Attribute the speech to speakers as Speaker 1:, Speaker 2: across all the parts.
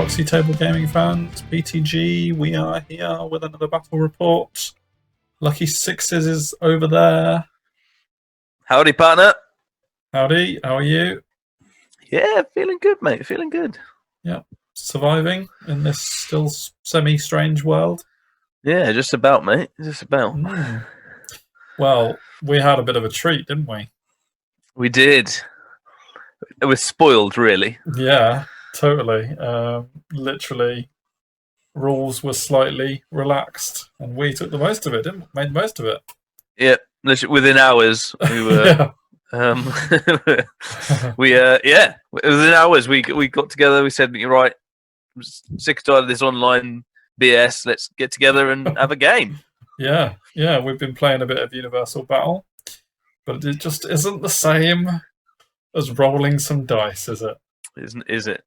Speaker 1: Proxy Table Gaming fans, PTG, we are here with another battle report. Lucky Sixes is over there.
Speaker 2: Howdy, partner.
Speaker 1: Howdy, how are you?
Speaker 2: Yeah, feeling good, mate. Feeling good.
Speaker 1: Yeah, surviving in this still semi-strange world.
Speaker 2: Yeah, just about, mate. Just about.
Speaker 1: Well, we had a bit of a treat, didn't we?
Speaker 2: We did. It was spoiled, really.
Speaker 1: Yeah, totally. Literally, rules were slightly relaxed, and we took the most of it, didn't we? Made the most of it.
Speaker 2: Yeah, literally within hours we were. Within hours we got together. We said, "You're right. I'm sick and tired of this online BS. Let's get together and have a game."
Speaker 1: Yeah. We've been playing a bit of Universal Battle, but it just isn't the same as rolling some dice, is it?
Speaker 2: Is it?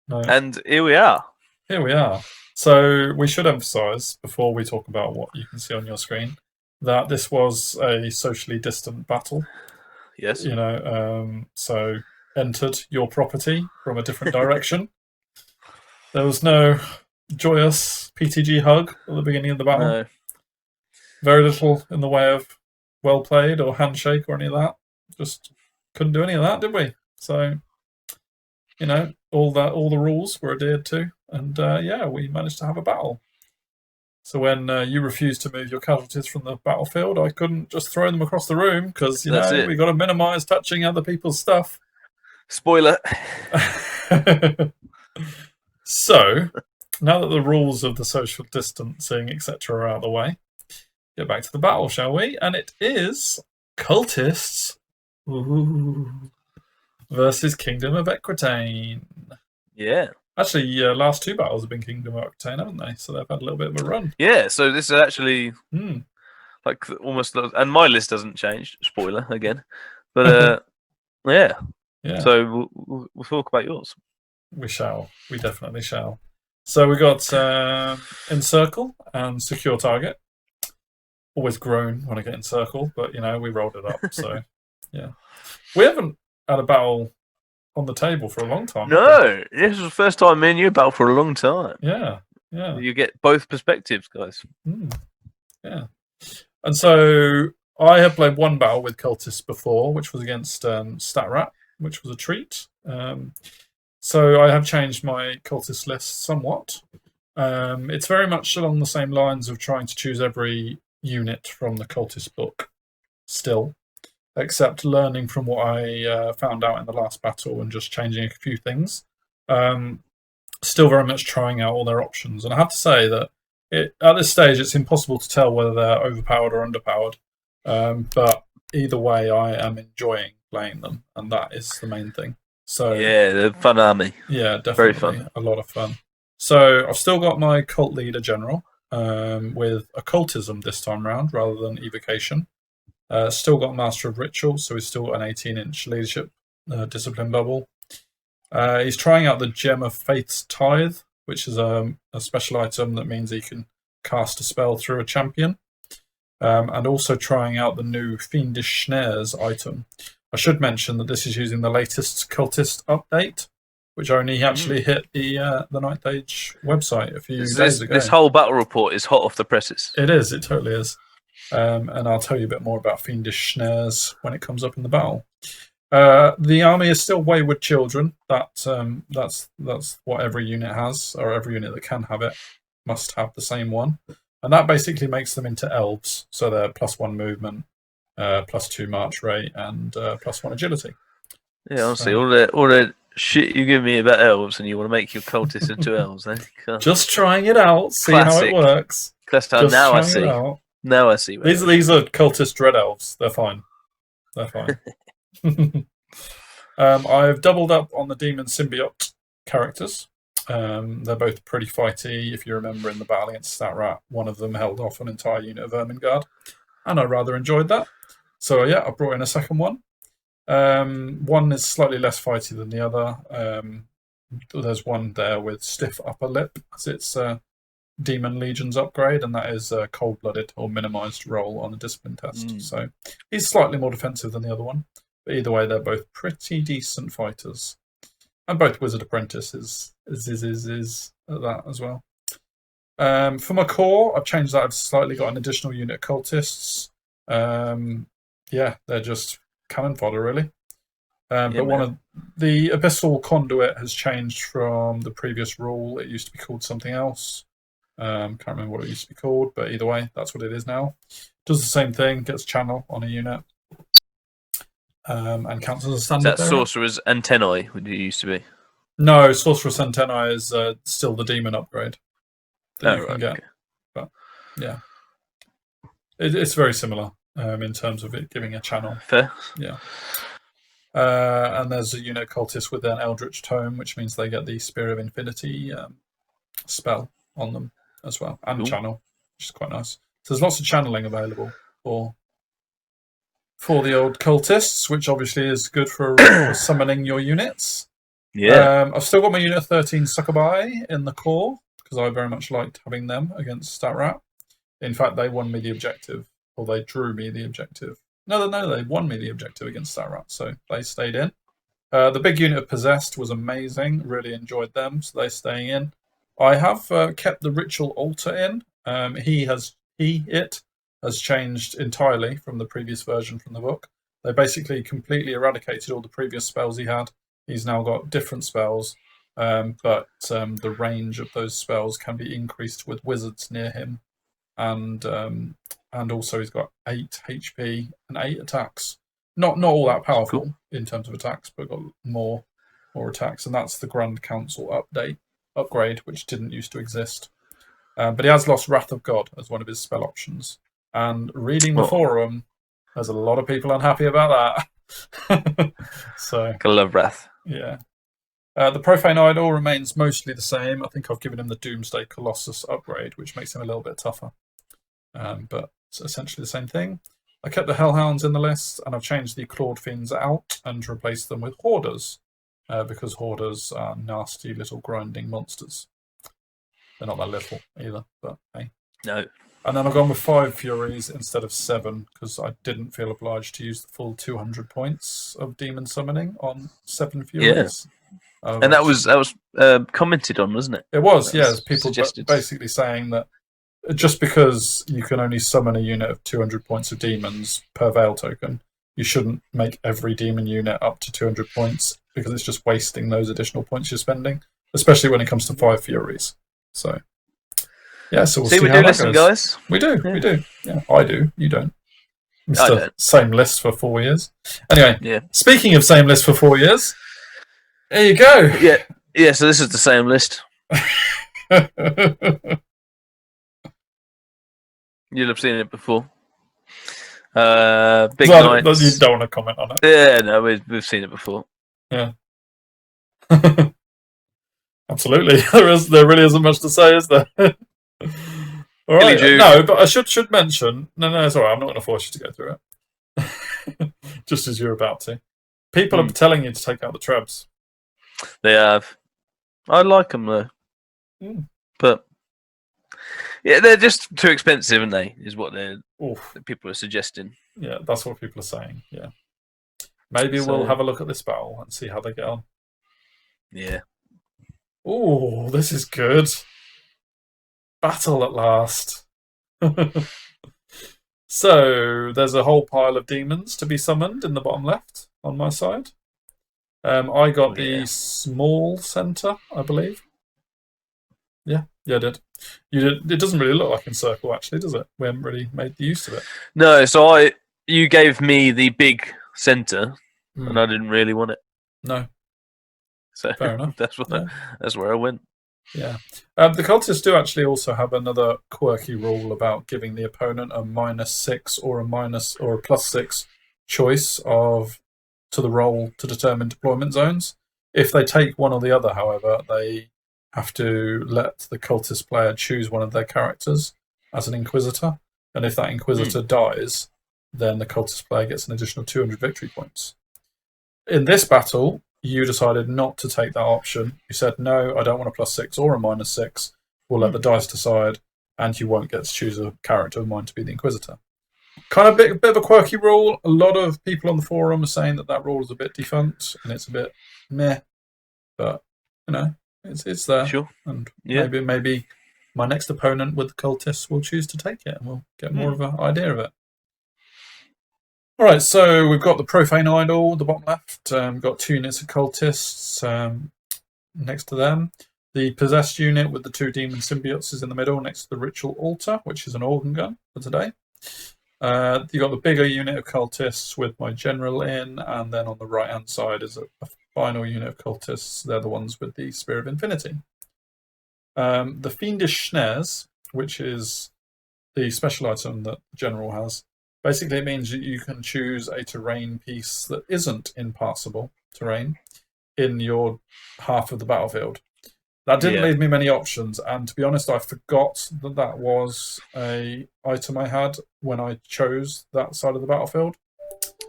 Speaker 1: No.
Speaker 2: And here we are.
Speaker 1: So we should emphasise, before we talk about what you can see on your screen, that this was a socially distant battle.
Speaker 2: Yes.
Speaker 1: So entered your property from a different direction. There was no joyous PTG hug at the beginning of the battle.
Speaker 2: No.
Speaker 1: Very little in the way of well played or handshake or any of that. Just couldn't do any of that, did we? So, all the rules were adhered to, and we managed to have a battle. So when you refused to move your casualties from the battlefield, I couldn't just throw them across the room because we got to minimise touching other people's stuff.
Speaker 2: Spoiler.
Speaker 1: So now that the rules of the social distancing, etc., are out of the way, get back to the battle, shall we? And it is Cultists versus Kingdom of Aquitaine.
Speaker 2: Yeah.
Speaker 1: Actually, last two battles have been Kingdom of Aquitaine, haven't they? So they've had a little bit of a run.
Speaker 2: Yeah, so this is actually like almost, and my list hasn't changed. Spoiler again, but yeah. So we'll talk about yours.
Speaker 1: We shall. We definitely shall. So we got Encircle and Secure Target. Always groan when I get Encircle, but we rolled it up. So yeah, we haven't had a battle on the table for a long time.
Speaker 2: No, this is the first time me and you battle for a long time.
Speaker 1: Yeah.
Speaker 2: You get both perspectives, guys.
Speaker 1: Yeah. And so I have played one battle with Cultists before, which was against StatRat, which was a treat. So I have changed my Cultist list somewhat. It's very much along the same lines of trying to choose every unit from the Cultist book still, except learning from what I found out in the last battle and just changing a few things. Still very much trying out all their options. And I have to say that at this stage, it's impossible to tell whether they're overpowered or underpowered. But either way, I am enjoying playing them, and that is the main thing. So
Speaker 2: yeah, they're fun army.
Speaker 1: Yeah, definitely.
Speaker 2: Very fun.
Speaker 1: A lot of fun. So I've still got my Cult Leader General with Occultism this time round rather than Evocation. Still got Master of Ritual, so he's still got an 18-inch leadership discipline bubble. He's trying out the Gem of Faith's Tithe, which is a special item that means he can cast a spell through a champion. And also trying out the new Fiendish Snares item. I should mention that this is using the latest Cultist update, which only actually hit the Ninth Age website a few days ago.
Speaker 2: This whole battle report is hot off the presses.
Speaker 1: It is. It totally is. And I'll tell you a bit more about Fiendish Snares when it comes up in the battle. The army is still Wayward Children. That's what every unit has, or every unit that can have it must have the same one. And that basically makes them into elves. So they're +1 movement, +2 march rate, and +1 agility.
Speaker 2: Yeah, honestly, all the shit you give me about elves, and you want to make your cultists into elves, then
Speaker 1: just trying it out, see how it works.
Speaker 2: Now I see. Now I see.
Speaker 1: These are cultist dread elves. They're fine. I've doubled up on the demon symbiote characters. They're both pretty fighty. If you remember in the battle against StatRat, one of them held off an entire unit of Vermingard, and I rather enjoyed that. So yeah, I brought in a second one. One is slightly less fighty than the other. There's one there with stiff upper lip as its Demon Legion's upgrade, and that is cold-blooded or minimized roll on a discipline test. So he's slightly more defensive than the other one. But either way, they're both pretty decent fighters. And both Wizard Apprentice is that as well. For my core, I've changed that. I've slightly got an additional unit of Cultists. Yeah, they're just cannon fodder, really. But one of the Abyssal Conduit has changed from the previous rule. It used to be called something else. Can't remember what it used to be called, but either way, that's what it is now. Does the same thing, gets channel on a unit, and counts as a standard.
Speaker 2: Is that Sorcerer's Antennae, would it used to be?
Speaker 1: No, Sorcerer's Antennae is still the demon upgrade that you can get. Okay. But yeah, it's very similar in terms of it giving a channel.
Speaker 2: Fair.
Speaker 1: Yeah. And there's a unit cultist with an Eldritch Tome, which means they get the Spear of Infinity spell on them as well, and channel, which is quite nice. So there's lots of channeling available for the old cultists, which obviously is good for summoning your units.
Speaker 2: Yeah.
Speaker 1: I've still got my unit 13 Succubi in the core because I very much liked having them against Stat Rat. In fact, they won me the objective, or they drew me the objective. No, they won me the objective against Stat Rat, so they stayed in. The big unit of Possessed was amazing. Really enjoyed them, so they're staying in. I have kept the Ritual Altar in. It has changed entirely from the previous version from the book. They basically completely eradicated all the previous spells he had. He's now got different spells, but the range of those spells can be increased with wizards near him. And also he's got 8 HP and 8 attacks. Not all that powerful in terms of attacks, but got more attacks. And that's the Grand Council upgrade, which didn't used to exist. But he has lost Wrath of God as one of his spell options. And reading the forum, there's a lot of people unhappy about that. So
Speaker 2: I love Wrath.
Speaker 1: Yeah. The Profane Idol remains mostly the same. I think I've given him the Doomsday Colossus upgrade, which makes him a little bit tougher. But it's essentially the same thing. I kept the Hellhounds in the list, and I've changed the Clawed Fiends out and replaced them with Hoarders, because Hoarders are nasty little grinding monsters. They're not that little either, but hey.
Speaker 2: No.
Speaker 1: And then I've gone with 5 Furies instead of 7, because I didn't feel obliged to use the full 200 points of Demon Summoning on 7 Furies.
Speaker 2: Yeah. And that was commented on, wasn't it?
Speaker 1: It was, yes. People basically saying that just because you can only summon a unit of 200 points of demons per Veil token, you shouldn't make every demon unit up to 200 points, because it's just wasting those additional points you're spending, especially when it comes to 5 Furies. So, yeah, so we'll see
Speaker 2: we
Speaker 1: how
Speaker 2: do listen,
Speaker 1: goes.
Speaker 2: Guys.
Speaker 1: We do. Yeah, I do. You don't. Mr.
Speaker 2: I don't.
Speaker 1: Same list for 4 years. Anyway,
Speaker 2: yeah.
Speaker 1: Speaking of same list for 4 years, there you go.
Speaker 2: Yeah, so this is the same list. You'll have seen it before. Big Knights.
Speaker 1: You don't want to comment on it.
Speaker 2: Yeah, no, we've seen it before.
Speaker 1: Yeah. Absolutely. There really isn't much to say, is there? All right. No, but I should mention. No, it's all right. I'm not going to force you to go through it. Just as you're about to. People are telling you to take out the Trebs.
Speaker 2: They have. I like them though. But yeah, they're just too expensive, aren't they? Is what people are suggesting.
Speaker 1: Yeah, that's what people are saying. Yeah. Maybe we'll have a look at this battle and see how they get on.
Speaker 2: Yeah.
Speaker 1: Oh, this is good. Battle at last. So, there's a whole pile of demons to be summoned in the bottom left on my side. I got the small center, I believe. Yeah, I did. You did. It doesn't really look like Encircle, actually, does it? We haven't really made the use of it.
Speaker 2: No, so you gave me the big center, and I didn't really want it.
Speaker 1: No.
Speaker 2: So
Speaker 1: fair enough.
Speaker 2: That's where I went.
Speaker 1: Yeah. The Cultists do actually also have another quirky rule about giving the opponent a -6 or a +6 choice to the roll to determine deployment zones. If they take one or the other, however, they have to let the Cultist player choose one of their characters as an Inquisitor. And if that Inquisitor dies, then the Cultist player gets an additional 200 victory points. In this battle, you decided not to take that option. You said, no, I don't want a +6 or a -6. We'll let the dice decide, and you won't get to choose a character of mine to be the Inquisitor. Kind of a bit of a quirky rule. A lot of people on the forum are saying that rule is a bit defunct, and it's a bit meh. but it's there.
Speaker 2: Sure.
Speaker 1: And maybe my next opponent with the Cultists will choose to take it, and we'll get more of an idea of it. All right, so we've got the Profane Idol, the bottom left. We've got 2 units of Cultists next to them. The Possessed unit with the 2 Demon Symbiotes is in the middle next to the Ritual Altar, which is an organ gun for today. You got the bigger unit of Cultists with my General in, and then on the right-hand side is a final unit of Cultists. They're the ones with the Spear of Infinity. The Fiendish Snares, which is the special item that the General has, basically it means that you can choose a terrain piece that isn't impassable terrain in your half of the battlefield. That didn't leave me many options, and to be honest, I forgot that was a item I had when I chose that side of the battlefield.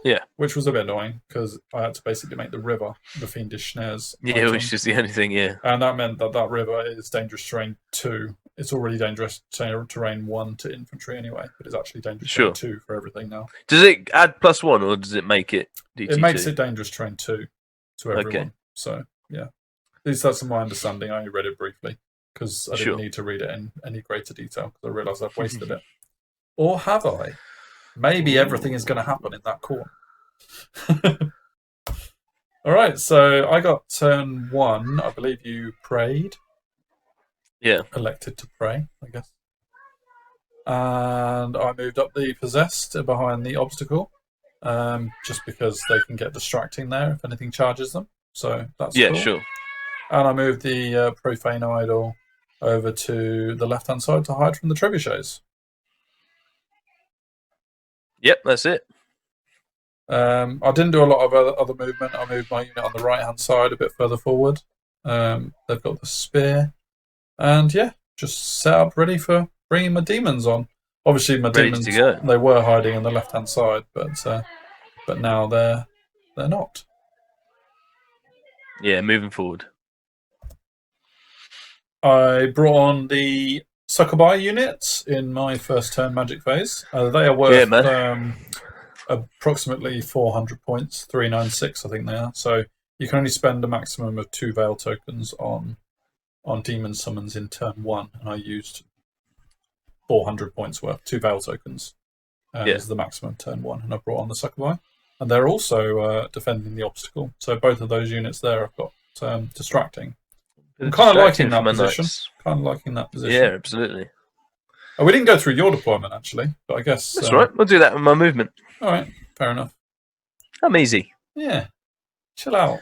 Speaker 2: Yeah.
Speaker 1: Which was a bit annoying, because I had to basically make the river the Fiendish Snares
Speaker 2: item. Which is the only thing,
Speaker 1: And that meant that river is dangerous terrain 2. It's already dangerous terrain 1 to infantry anyway, but it's actually dangerous terrain 2 for everything now.
Speaker 2: Does it add +1, or does it make it DT2?
Speaker 1: It makes it dangerous terrain 2 to everyone. Okay. So, yeah. At least that's my understanding. I only read it briefly, because I didn't need to read it in any greater detail, because I realised I've wasted it. Or have I? Maybe everything is going to happen in that corner. All right, so I got turn 1. I believe you prayed.
Speaker 2: Yeah.
Speaker 1: Elected to pray, I guess. And I moved up the Possessed behind the obstacle, just because they can get distracting there if anything charges them. So that's cool.
Speaker 2: Yeah, sure.
Speaker 1: And I moved the Profane Idol over to the left-hand side to hide from the trebuchets.
Speaker 2: Yep, that's it.
Speaker 1: I didn't do a lot of other movement. I moved my unit on the right-hand side a bit further forward. They've got the spear. And yeah, just set up ready for bringing my demons on. Obviously, my demons, they were hiding on the left-hand side, but now they're not.
Speaker 2: Yeah, moving forward.
Speaker 1: I brought on the Succubi units in my first turn magic phase. They are worth approximately 400 points, 396 I think they are. So you can only spend a maximum of 2 Veil tokens on demon summons in turn 1, and I used 400 points worth, 2 Veil tokens is the maximum turn 1, and I brought on the Succubi. And they're also defending the obstacle. So both of those units there have got distracting. I'm kind of liking that position. Kind of liking that position.
Speaker 2: Yeah, absolutely.
Speaker 1: Oh, we didn't go through your deployment, actually, but I guess...
Speaker 2: That's right. We'll do that with my movement.
Speaker 1: All right. Fair enough.
Speaker 2: I'm easy.
Speaker 1: Yeah. Chill out.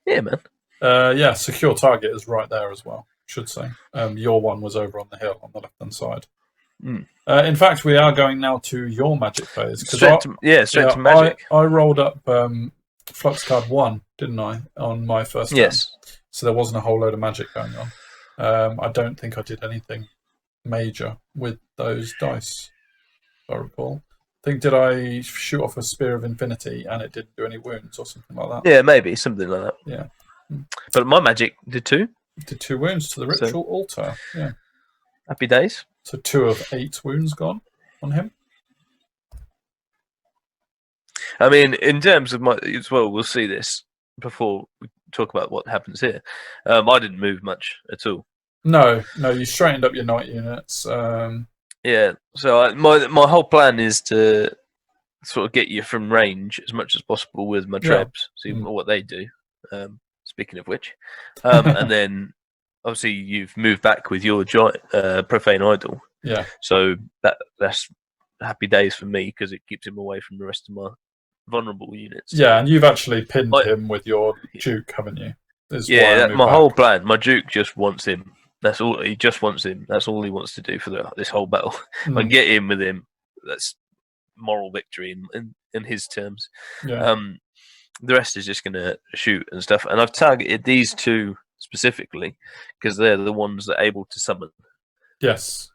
Speaker 2: Yeah, man.
Speaker 1: Yeah, secure target is right there as well, I should say. Your one was over on the hill on the left-hand side.
Speaker 2: Mm.
Speaker 1: In fact, we are going now to your magic phase.
Speaker 2: Straight to magic.
Speaker 1: I rolled up Flux Card 1, didn't I, on my first turn?
Speaker 2: Yes.
Speaker 1: So there wasn't a whole load of magic going on. I don't think I did anything major with those dice, if I recall. Did I shoot off a Spear of Infinity and it didn't do any wounds or something like that?
Speaker 2: Yeah, maybe, something like that.
Speaker 1: Yeah.
Speaker 2: But my magic did 2.
Speaker 1: Did 2 wounds to the Ritual Altar, yeah.
Speaker 2: Happy days.
Speaker 1: So 2 of 8 wounds gone on him.
Speaker 2: I mean, in terms of my as well, we'll see this before we talk about what happens here. I didn't move much at all.
Speaker 1: No, you straightened up your knight units.
Speaker 2: Yeah, so my whole plan is to sort of get you from range as much as possible with my trebs, see what they do. Speaking of which, and then obviously you've moved back with your Profane Idol.
Speaker 1: Yeah.
Speaker 2: So that's happy days for me because it keeps him away from the rest of my vulnerable units.
Speaker 1: Yeah, and you've actually pinned him with your Duke, haven't you?
Speaker 2: My whole plan. My Duke just wants him. That's all. He just wants him. That's all he wants to do for this whole battle. If I can get in with him, that's moral victory in his terms.
Speaker 1: Yeah.
Speaker 2: The rest is just going to shoot and stuff. And I've targeted these 2 specifically because they're the ones that are able to summon.
Speaker 1: Yes.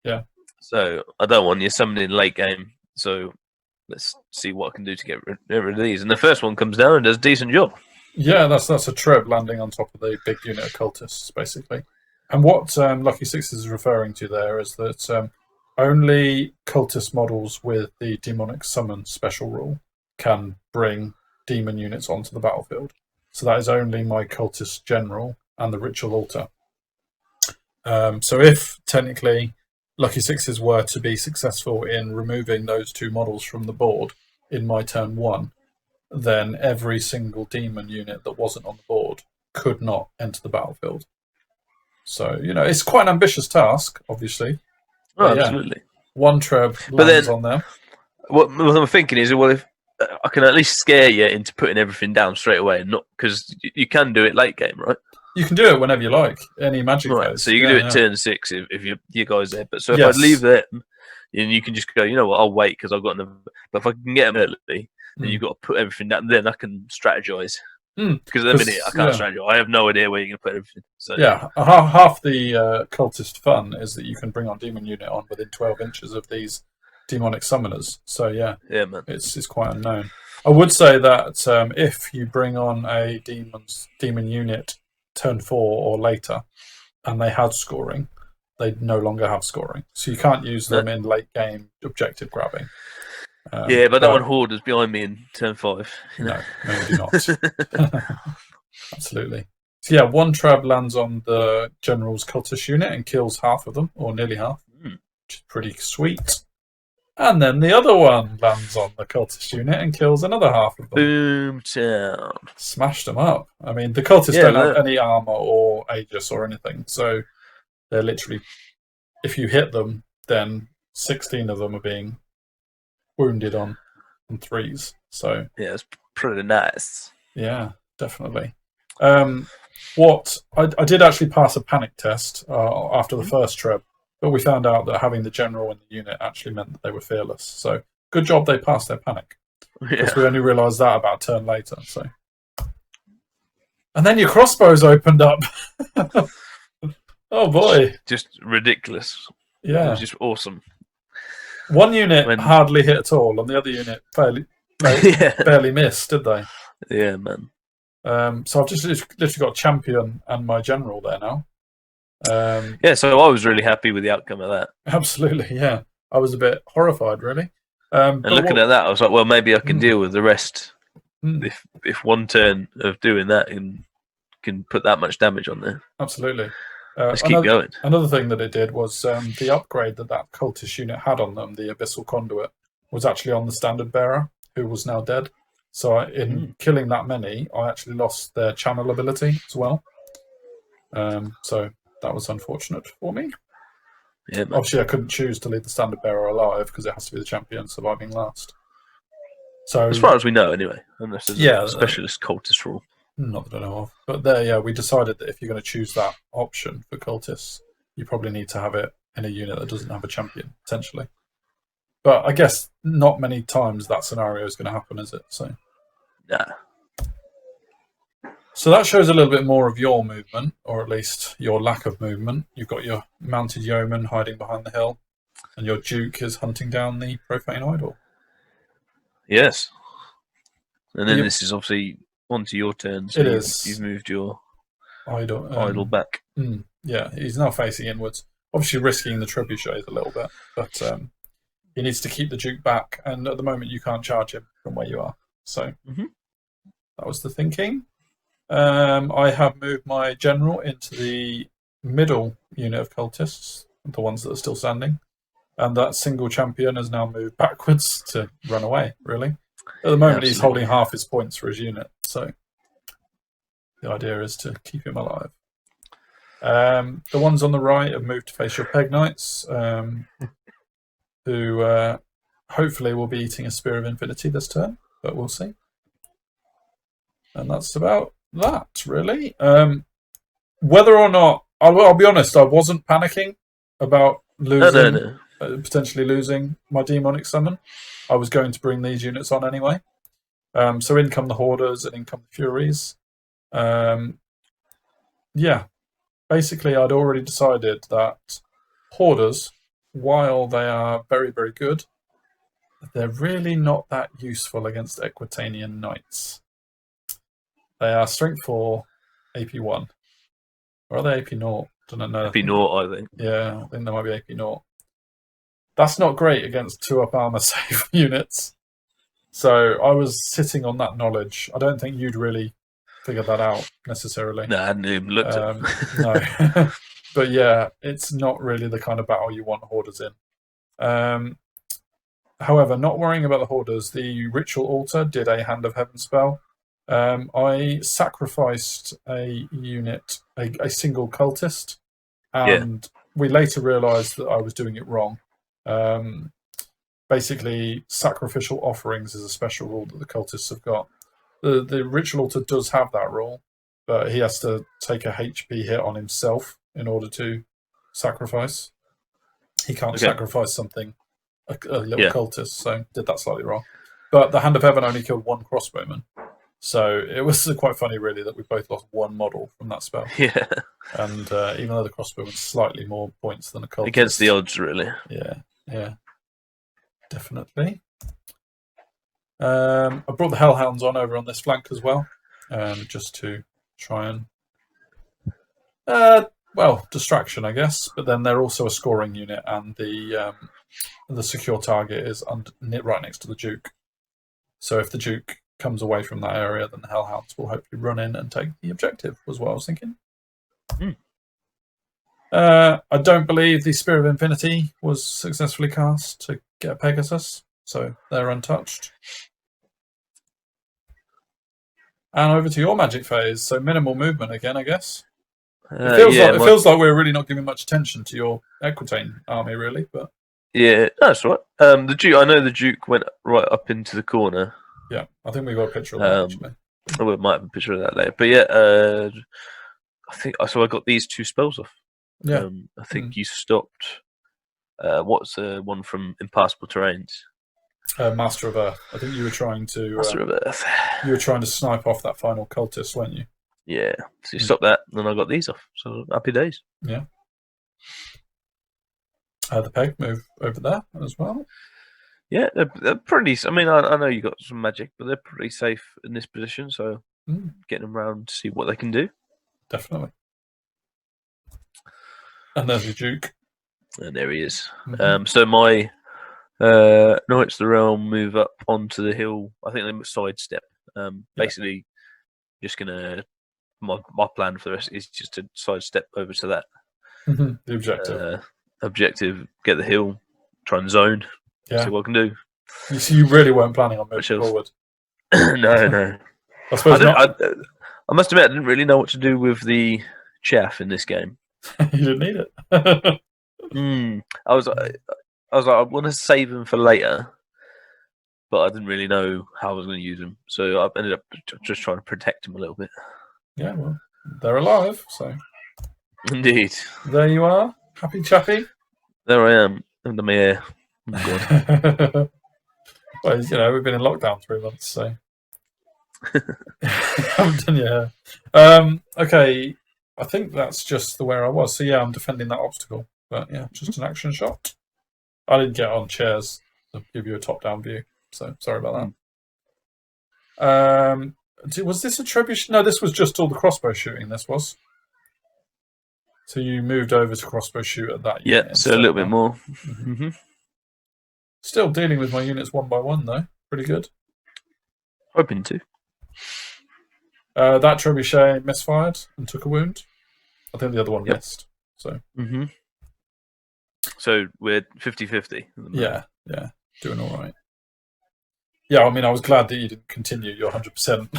Speaker 1: Yeah.
Speaker 2: So I don't want you summoning late game. So let's see what I can do to get rid of these. And the first one comes down and does a decent job.
Speaker 1: Yeah, that's a Treb landing on top of the big unit of Cultists, basically. And what Lucky Six is referring to there is that only Cultist models with the Demonic Summon special rule can bring demon units onto the battlefield. So that is only my Cultist General and the Ritual Altar. So if technically Lucky Sixes were to be successful in removing those 2 models from the board in my turn 1, then every single demon unit that wasn't on the board could not enter the battlefield. So, it's quite an ambitious task, obviously.
Speaker 2: Oh, absolutely.
Speaker 1: 1 Treb lands on them.
Speaker 2: What I'm thinking is, well, if I can at least scare you into putting everything down straight away, not because you can do it late game, right?
Speaker 1: You can do it whenever you like, any magic phase.
Speaker 2: So you can do it turn 6 if you guys there. But so if I leave them, and you can just go, you know what, I'll wait because I've got another. But if I can get them early, then you've got to put everything down. Then I can strategize. Because at the minute I can't strategize. I have no idea where you're going to put everything. So
Speaker 1: half the cultist fun is that you can bring our demon unit on within 12 inches of these demonic summoners. So
Speaker 2: man,
Speaker 1: it's quite unknown. I would say that if you bring on a demon unit turn 4 or later, and they had scoring, they no longer have scoring. So you can't use them in late game objective grabbing.
Speaker 2: But I don't want Hoarders behind me in turn 5.
Speaker 1: No, you do not. Absolutely. So 1 Trab lands on the General's Cultist unit and kills half of them, or nearly half, which is pretty sweet. And then the other one lands on the Cultist unit and kills another half of them.
Speaker 2: Boom town.
Speaker 1: Smashed them up. I mean, the Cultists don't have any armor or Aegis or anything, so they're literally, if you hit them, then 16 of them are being wounded on 3s. So
Speaker 2: it's pretty nice.
Speaker 1: Yeah, definitely. What I did actually pass a panic test after the first trip, but we found out that having the general in the unit actually meant that they were fearless. So good job they passed their panic. Because we only realised that about a turn later. So, and then your crossbows opened up. Oh boy!
Speaker 2: Just ridiculous.
Speaker 1: Yeah,
Speaker 2: it was just awesome.
Speaker 1: One unit hardly hit at all, and the other unit barely missed, did they?
Speaker 2: Yeah, man.
Speaker 1: So I've just literally got a champion and my general there now.
Speaker 2: So I was really happy with the outcome of that.
Speaker 1: Absolutely, yeah. I was a bit horrified, really.
Speaker 2: And looking at that, I was like, well, maybe I can deal with the rest if one turn of doing that can put that much damage on there.
Speaker 1: Absolutely.
Speaker 2: Let's keep going.
Speaker 1: Another thing that it did was the upgrade that cultist unit had on them, the Abyssal Conduit, was actually on the Standard Bearer, who was now dead. So in killing that many, I actually lost their channel ability as well. So that was unfortunate for me.
Speaker 2: Yeah, man.
Speaker 1: Obviously, I couldn't choose to leave the Standard Bearer alive because it has to be the champion surviving last. So,
Speaker 2: as far as we know, anyway, unless there's a specialist cultist rule.
Speaker 1: Not that I know of. But there, we decided that if you're going to choose that option for cultists, you probably need to have it in a unit that doesn't have a champion, potentially. But I guess not many times that scenario is going to happen, is it? So,
Speaker 2: nah.
Speaker 1: So that shows a little bit more of your movement, or at least your lack of movement. You've got your mounted yeoman hiding behind the hill, and your duke is hunting down the profane idol.
Speaker 2: Yes. And then this is obviously onto your turn, so you've moved your idol back.
Speaker 1: Yeah, he's now facing inwards. Obviously risking the trebuchets a little bit, but he needs to keep the duke back, and at the moment you can't charge him from where you are. So that was the thinking. I have moved my general into the middle unit of cultists, the ones that are still standing, and that single champion has now moved backwards to run away, really. At the moment he's holding half his points for his unit, so the idea is to keep him alive. The ones on the right have moved to face your Peg Knights, who hopefully will be eating a Spear of Infinity this turn, but we'll see. And that's about that, really. Whether or not, I'll be honest, I wasn't panicking about losing, potentially losing my demonic summon. I was going to bring these units on anyway. So in come the Hoarders and in come the Furies. Basically I'd already decided that Hoarders, while they are very, very good, they're really not that useful against Equitainian Knights. They are Strength 4, AP 1. Or are they AP 0? Don't know.
Speaker 2: AP 0, I think.
Speaker 1: Yeah, I think they might be AP 0. That's not great against 2-up armor save units. So I was sitting on that knowledge. I don't think you'd really figured that out necessarily.
Speaker 2: No, I hadn't even looked at them.
Speaker 1: No. But yeah, it's not really the kind of battle you want Hoarders in. However, not worrying about the Hoarders, the Ritual Altar did a Hand of Heaven spell. I sacrificed a unit, a single cultist, and we later realised that I was doing it wrong. Basically, sacrificial offerings is a special rule that the cultists have got. The Ritual Altar does have that rule, but he has to take a HP hit on himself in order to sacrifice. He can't sacrifice something, a little cultist, so did that slightly wrong. But the Hand of Heaven only killed one crossbowman. So it was quite funny, really, that we both lost one model from that spell.
Speaker 2: Yeah.
Speaker 1: And even though the crossbowman's slightly more points than a cultist.
Speaker 2: Against the odds, really.
Speaker 1: Yeah. Definitely. I brought the Hellhounds over on this flank as well, just to try and distraction, I guess. But then they're also a scoring unit, and the secure target is right next to the Duke. So if the Duke comes away from that area, then the Hellhounds will hopefully run in and take the objective, was what I was thinking. I don't believe the Spear of Infinity was successfully cast to get Pegasus, so they're untouched. And over to your magic phase, so minimal movement again, I guess. It feels like we're really not giving much attention to your Equitaine army, really. But
Speaker 2: yeah, that's right. The Duke, I know the Duke went right up into the corner.
Speaker 1: Yeah, I think we got a picture of that actually.
Speaker 2: We might have a picture of that later, but yeah, I think so. I got these two spells off.
Speaker 1: Yeah,
Speaker 2: I think you stopped. What's the one from Impassable Terrains?
Speaker 1: Master of Earth. I think you were trying to.
Speaker 2: Master of Earth.
Speaker 1: You were trying to snipe off that final cultist, weren't you?
Speaker 2: Yeah. So you stopped that, and then I got these off. So happy days.
Speaker 1: Yeah. The peg move over there as well.
Speaker 2: Yeah, they're pretty. I mean, I know you got some magic, but they're pretty safe in this position. So getting them around to see what they can do.
Speaker 1: Definitely. And there's the Duke.
Speaker 2: And there he is. So my Knights of the Realm move up onto the hill. I think they sidestep. Basically, just gonna. My plan for the rest is just to sidestep over to that.
Speaker 1: The objective.
Speaker 2: Get the hill, try and zone.
Speaker 1: Yeah.
Speaker 2: See what I can do.
Speaker 1: You really weren't planning on moving forward.
Speaker 2: No.
Speaker 1: I suppose
Speaker 2: I must admit, I didn't really know what to do with the chaff in this game.
Speaker 1: You didn't need it.
Speaker 2: I was like, I want to save them for later, but I didn't really know how I was going to use them. So I ended up just trying to protect them a little bit.
Speaker 1: Yeah, well, they're alive, so.
Speaker 2: Indeed.
Speaker 1: There you are, happy chappy.
Speaker 2: There I am, under my ear. Oh,
Speaker 1: well, we've been in lockdown 3 months, so. Haven't done your hair. Okay, I think that's just where I was. So yeah, I'm defending that obstacle. But yeah, just an action shot. I didn't get on chairs to give you a top-down view, so sorry about that. Was this a trebuchet? No, this was just all the crossbow shooting. This was. So you moved over to crossbow shoot at that unit.
Speaker 2: Yeah, so a little bit more.
Speaker 1: Still dealing with my units one by one, though. Pretty good.
Speaker 2: Hoping to.
Speaker 1: That trebuchet misfired and took a wound. I think the other one missed. So.
Speaker 2: So we're 50-50.
Speaker 1: Yeah, doing all right. Yeah, I mean, I was glad that you didn't continue your 100%.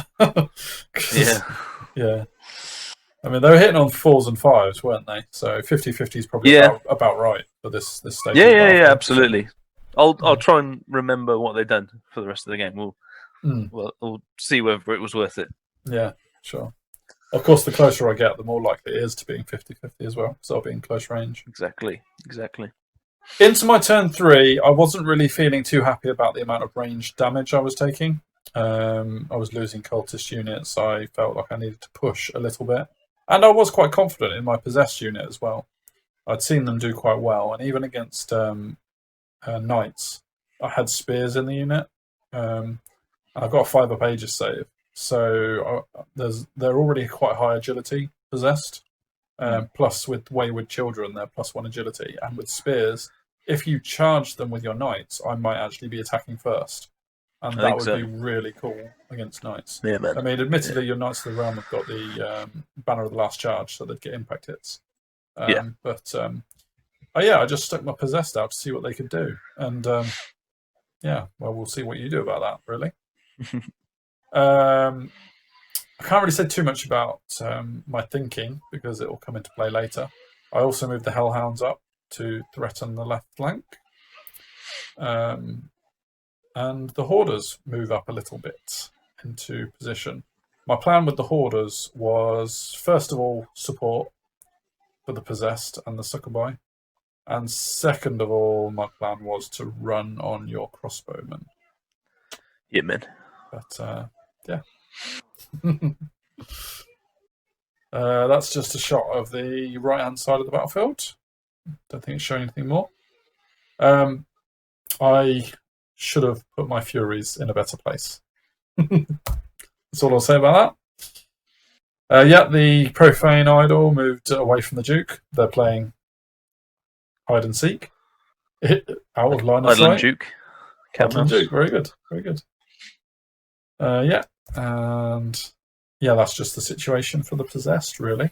Speaker 1: Yeah. I mean, they were hitting on 4s and 5s, weren't they? So 50-50 is probably about right for this stage.
Speaker 2: Yeah, absolutely. I'll try and remember what they've done for the rest of the game. We'll see whether it was worth it.
Speaker 1: Yeah, sure. Of course, the closer I get, the more likely it is to being 50-50 as well. So I'll be in close range.
Speaker 2: Exactly.
Speaker 1: Into my turn 3, I wasn't really feeling too happy about the amount of range damage I was taking. I was losing cultist units. I felt like I needed to push a little bit. And I was quite confident in my possessed unit as well. I'd seen them do quite well. And even against knights, I had spears in the unit. I got a 5-up Aegis save. So they're already quite high agility possessed. Plus with Wayward Children, they're +1 agility. And with spears, if you charge them with your knights, I might actually be attacking first. and
Speaker 2: I
Speaker 1: that
Speaker 2: think
Speaker 1: would
Speaker 2: so.
Speaker 1: be really cool against knights.
Speaker 2: Yeah, man.
Speaker 1: I mean, admittedly, your Knights of the Realm have got the Banner of the Last Charge, so they'd get impact hits. But I just stuck my Possessed out to see what they could do, and we'll see what you do about that. Really, I can't really say too much about my thinking because it will come into play later. I also moved the Hellhounds up to threaten the left flank, and the Hoarders move up a little bit into position. My plan with the Hoarders was, first of all, support for the Possessed and the Succubi. And second of all, my plan was to run on your crossbowmen.
Speaker 2: Yeah, man.
Speaker 1: But, yeah. That's just a shot of the right-hand side of the battlefield. Don't think it's showing anything more. I should have put my Furies in a better place. That's all I'll say about that. The Profane Idol moved away from the Duke. They're playing hide and seek. Out of line of
Speaker 2: Idle
Speaker 1: sight.
Speaker 2: Duke.
Speaker 1: Idle and Duke. Very good. Very good. And that's just the situation for the Possessed, really.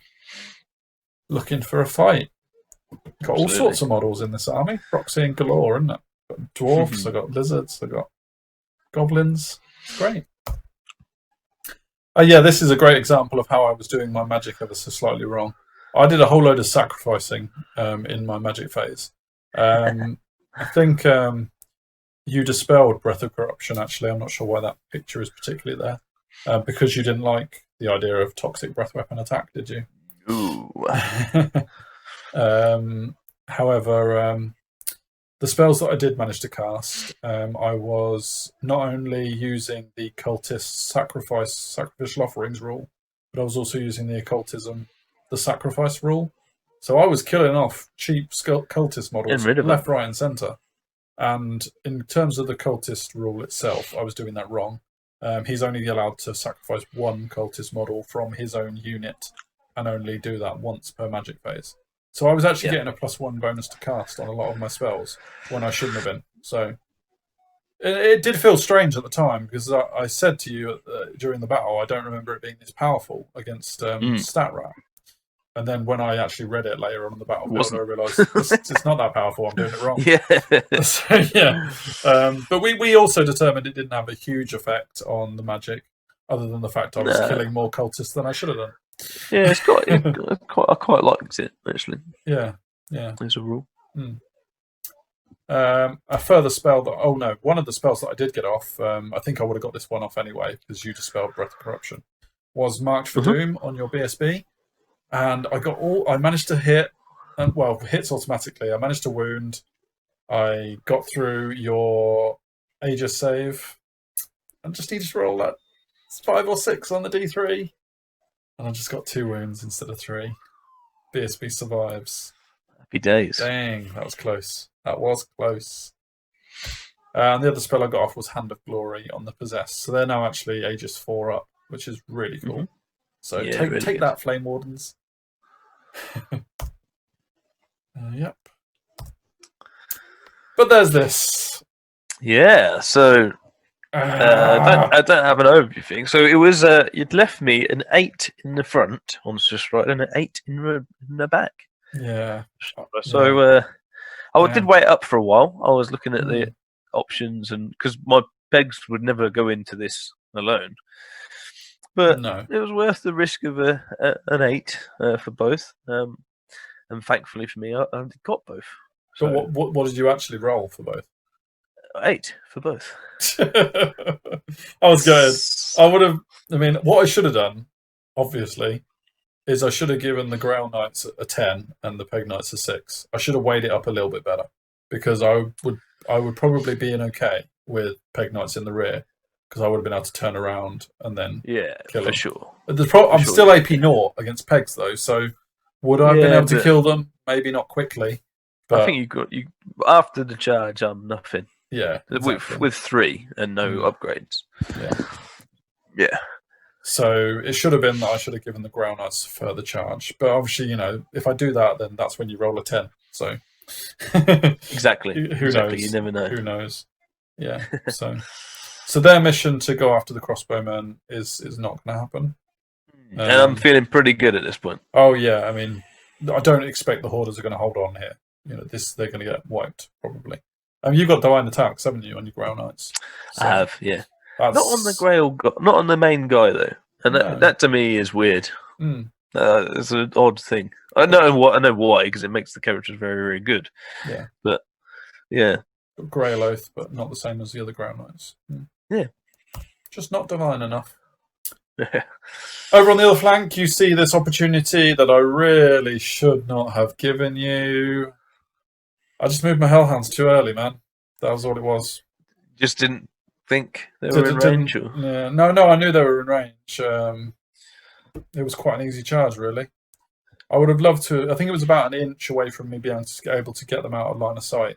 Speaker 1: Looking for a fight. Got all sorts of models in this army. Proxy and galore, isn't it? Got dwarfs, I got lizards, I got goblins. It's great. This is a great example of how I was doing my magic ever so slightly wrong. I did a whole load of sacrificing in my magic phase. I think you dispelled Breath of Corruption, actually. I'm not sure why that picture is particularly there. Because you didn't like the idea of toxic breath weapon attack, did you?
Speaker 2: Ooh.
Speaker 1: However, the spells that I did manage to cast, I was not only using the Cultist sacrificial offerings rule, but I was also using the occultism, the sacrifice rule. So I was killing off cheap Cultist models left, right, and centre. And in terms of the Cultist rule itself, I was doing that wrong. He's only allowed to sacrifice one Cultist model from his own unit and only do that once per magic phase. So I was actually getting a +1 bonus to cast on a lot of my spells when I shouldn't have been. So it did feel strange at the time because I said to you during the battle, I don't remember it being this powerful against StatRat. And then when I actually read it later on in the battlefield, I realised it's not that powerful. I'm doing it wrong. But we also determined it didn't have a huge effect on the magic, other than the fact I was killing more cultists than I should have done.
Speaker 2: Yeah, I quite liked it, actually.
Speaker 1: Yeah.
Speaker 2: As a rule.
Speaker 1: A further spell one of the spells that I did get off, I think I would have got this one off anyway, because you dispelled Breath of Corruption, was March for Doom on your BSB. And I managed to hit, hits automatically. I managed to wound. I got through your Aegis save. I just needed to roll that 5 or 6 on the D3. And I just got 2 wounds instead of 3. BSB survives.
Speaker 2: Happy days.
Speaker 1: Dang, that was close. And the other spell I got off was Hand of Glory on the Possessed. So they're now actually Aegis 4 up, which is really cool. So take that, Flame Wardens. Yep. But there's this.
Speaker 2: Yeah, so I don't have an overview thing. So it was you'd left me an 8 in the front on just right and an 8 in the back.
Speaker 1: Yeah.
Speaker 2: So I did wait up for a while. I was looking at the options, and because my pegs would never go into this alone. But it was worth the risk of an 8 for both. And thankfully for me, I got both.
Speaker 1: So what did you actually roll for both?
Speaker 2: 8 for both.
Speaker 1: I was good. I would have. I mean, what I should have done, obviously, is I should have given the Grail Knights a 10 and the Peg Knights a 6. I should have weighed it up a little bit better because I would probably be in okay with Peg Knights in the rear because I would have been able to turn around and then kill them.
Speaker 2: Sure.
Speaker 1: I'm still AP 0 against pegs though, so would I have been able to kill them? Maybe not quickly. But
Speaker 2: I think you after the charge. I'm nothing.
Speaker 1: Yeah, exactly.
Speaker 2: with 3 and no upgrades. Yeah.
Speaker 1: So it should have been that I should have given the Ground Knights further charge, but obviously, if I do that, then that's when you roll a 10. So
Speaker 2: exactly.
Speaker 1: Who knows?
Speaker 2: You never know.
Speaker 1: Who knows? Yeah. So So their mission to go after the crossbowmen is not going to happen.
Speaker 2: And I'm feeling pretty good at this point.
Speaker 1: Oh yeah, I mean, I don't expect the Hoarders are going to hold on here. They're going to get wiped probably. You've got Divine Attacks, haven't you, on your Grail Knights?
Speaker 2: So I have, yeah. Not on the Grail, not on the main guy though, and that to me is weird. It's an odd thing. I know why, because it makes the characters very, very good.
Speaker 1: Yeah,
Speaker 2: but yeah,
Speaker 1: Grail Oath, but not the same as the other Grail Knights.
Speaker 2: Yeah,
Speaker 1: just not divine enough. Over on the other flank, you see this opportunity that I really should not have given you. I just moved my Hellhounds too early, man. That was all it was.
Speaker 2: Just didn't think they were in range?
Speaker 1: Yeah, no, I knew they were in range. It was quite an easy charge, really. I would have loved to. I think it was about an inch away from me being able to get them out of line of sight.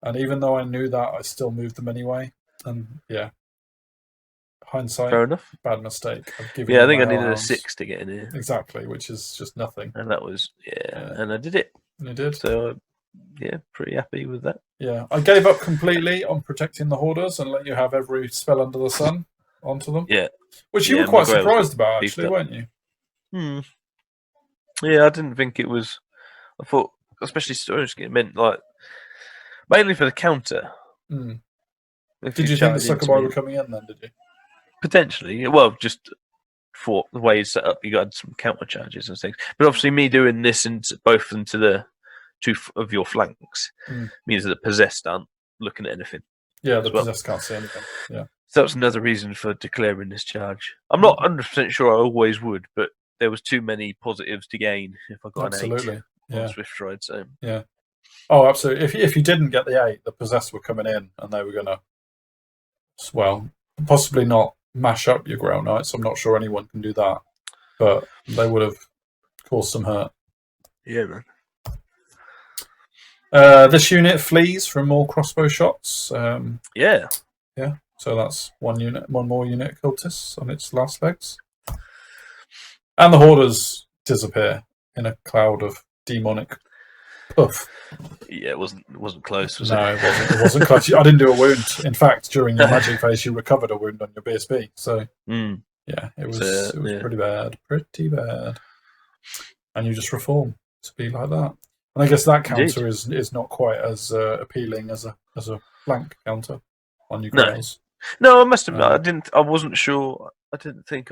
Speaker 1: And even though I knew that, I still moved them anyway. And yeah, hindsight,
Speaker 2: fair enough.
Speaker 1: Bad mistake.
Speaker 2: I think I needed a 6 to get in here.
Speaker 1: Exactly, which is just nothing.
Speaker 2: And that was and I did it.
Speaker 1: You did.
Speaker 2: So yeah, pretty happy with that.
Speaker 1: Yeah, I gave up completely on protecting the Hoarders and let you have every spell under the sun onto them.
Speaker 2: Yeah,
Speaker 1: which you were quite surprised about, actually, weren't you?
Speaker 2: Yeah, I didn't think it was. I thought, especially storage game, meant like mainly for the counter.
Speaker 1: Did you think the Succubi were coming in then? Did you?
Speaker 2: Potentially, well, just for the way it's set up, you got some counter charges and things. But obviously, me doing this and both into the two of your flanks means that the possessed aren't looking at anything.
Speaker 1: Yeah, the possessed can't see anything. Yeah.
Speaker 2: So that's another reason for declaring this charge. I'm not 100% sure I always would, but there was too many positives to gain if I got an 8 on Swift Stride. So
Speaker 1: yeah. Oh, absolutely. If you didn't get the 8, the possessed were coming in and they were going to, well, possibly not mash up your Grail Knights. I'm not sure anyone can do that, but they would have caused some hurt.
Speaker 2: Yeah, man.
Speaker 1: This unit flees from more crossbow shots.
Speaker 2: Yeah.
Speaker 1: So that's one more unit Cultists on its last legs. And the Hoarders disappear in a cloud of demonic puff.
Speaker 2: Yeah, it wasn't close, was
Speaker 1: it? No, it wasn't close. I didn't do a wound. In fact, during your magic phase, you recovered a wound on your BSB. So, yeah, it was pretty bad. Pretty bad. And you just reform to be like that. And I guess that counter is not quite as appealing as a flank counter on your grails.
Speaker 2: No, I must admit, I wasn't sure. I didn't think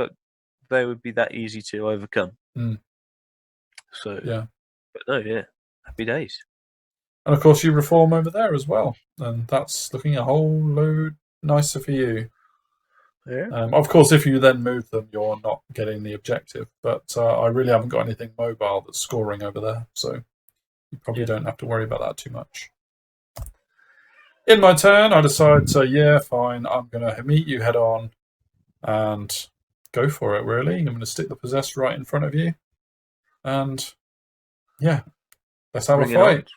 Speaker 2: they would be that easy to overcome. So
Speaker 1: yeah,
Speaker 2: but no, yeah, happy days.
Speaker 1: And of course, you reform over there as well, and that's looking a whole load nicer for you.
Speaker 2: Yeah.
Speaker 1: Of course, if you then move them, you're not getting the objective. But I really haven't got anything mobile that's scoring over there, so you probably don't have to worry about that too much. In my turn, I decide to, yeah, fine, I'm going to meet you head on and go for it, really. I'm going to stick the possessed right in front of you. And, yeah, let's have a fight.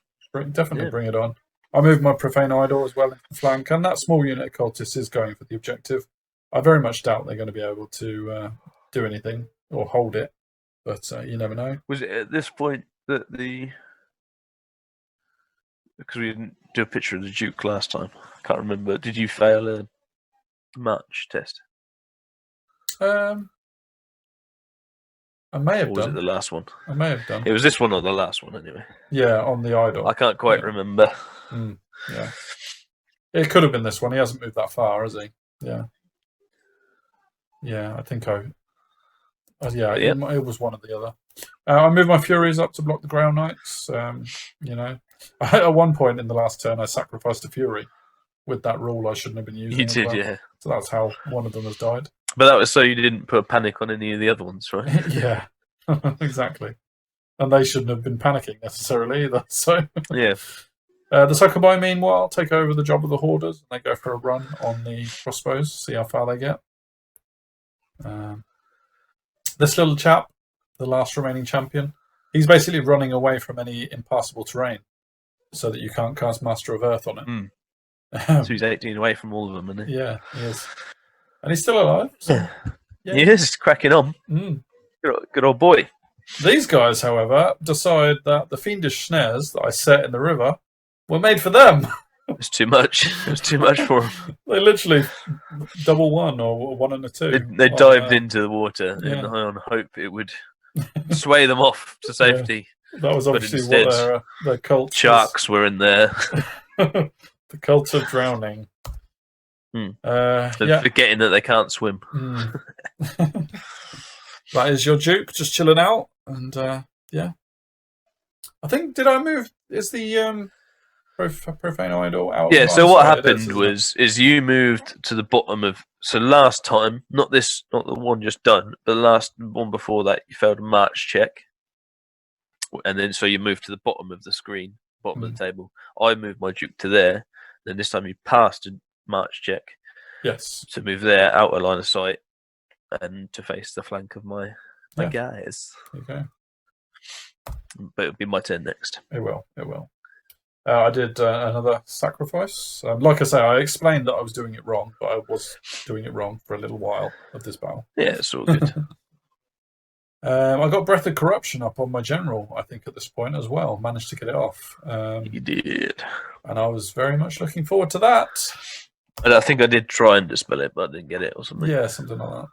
Speaker 1: Definitely bring it on. I move my Profane Idol as well into the flank, and that small unit Cultist is going for the objective. I very much doubt they're going to be able to do anything or hold it, but you never know.
Speaker 2: Was it at this point that because we didn't do a picture of the Duke last time, I can't remember. Did you fail a March test?
Speaker 1: I may have done.
Speaker 2: Was it the last one?
Speaker 1: I may have done.
Speaker 2: It was this one or the last one, anyway.
Speaker 1: Yeah, on the Idol.
Speaker 2: I can't quite remember.
Speaker 1: Yeah. It could have been this one. He hasn't moved that far, has he? Yeah. Yeah, I think it was one or the other. I moved my Furies up to block the Grail Knights. At one point in the last turn, I sacrificed a Fury with that rule I shouldn't have been using.
Speaker 2: You did, yeah.
Speaker 1: So that's how one of them has died.
Speaker 2: But that was so you didn't put a panic on any of the other ones, right?
Speaker 1: Yeah, exactly. And they shouldn't have been panicking necessarily either. So
Speaker 2: yeah.
Speaker 1: The Succubi, meanwhile, take over the job of the Hoarders, and they go for a run on the crossbows, see how far they get. This little chap, the last remaining champion, he's basically running away from any impassable terrain so that you can't cast Master of Earth on it.
Speaker 2: So he's 18 away from all of them, isn't he?
Speaker 1: Yeah, he is. And he's still alive. So, yeah.
Speaker 2: He is cracking on. Good old boy.
Speaker 1: These guys, however, decide that the Fiendish Snares that I set in the river were made for them.
Speaker 2: It's too much. It was too much for them.
Speaker 1: They literally double one or 1 and a 2.
Speaker 2: They dived into the water
Speaker 1: yeah.
Speaker 2: on hope it would sway them off to safety.
Speaker 1: That was obviously
Speaker 2: instead,
Speaker 1: what their cult
Speaker 2: sharks were in there.
Speaker 1: The cult of drowning.
Speaker 2: Forgetting that they can't swim.
Speaker 1: That is your Duke, just chilling out. And I think, did I move? Is the Profane Idol out?
Speaker 2: Yeah, so what happened is you moved to the bottom of... So last time, not the one just done, but the last one before that, you failed a march check. And then so you moved to the bottom of the screen, bottom of the table. I moved my Duke to there. Then this time you passed a march check.
Speaker 1: Yes.
Speaker 2: To move there, out of line of sight, and to face the flank of my guys.
Speaker 1: Okay.
Speaker 2: But it'll be my turn next.
Speaker 1: It will. I did another sacrifice. Like I say, I explained that I was doing it wrong, but I was doing it wrong for a little while of this battle.
Speaker 2: Yeah, it's all good.
Speaker 1: I got Breath of Corruption up on my general, I think, at this point as well. Managed to get it off.
Speaker 2: You did.
Speaker 1: And I was very much looking forward to that.
Speaker 2: And I think I did try and dispel it, but I didn't get it or something.
Speaker 1: Yeah, something like that.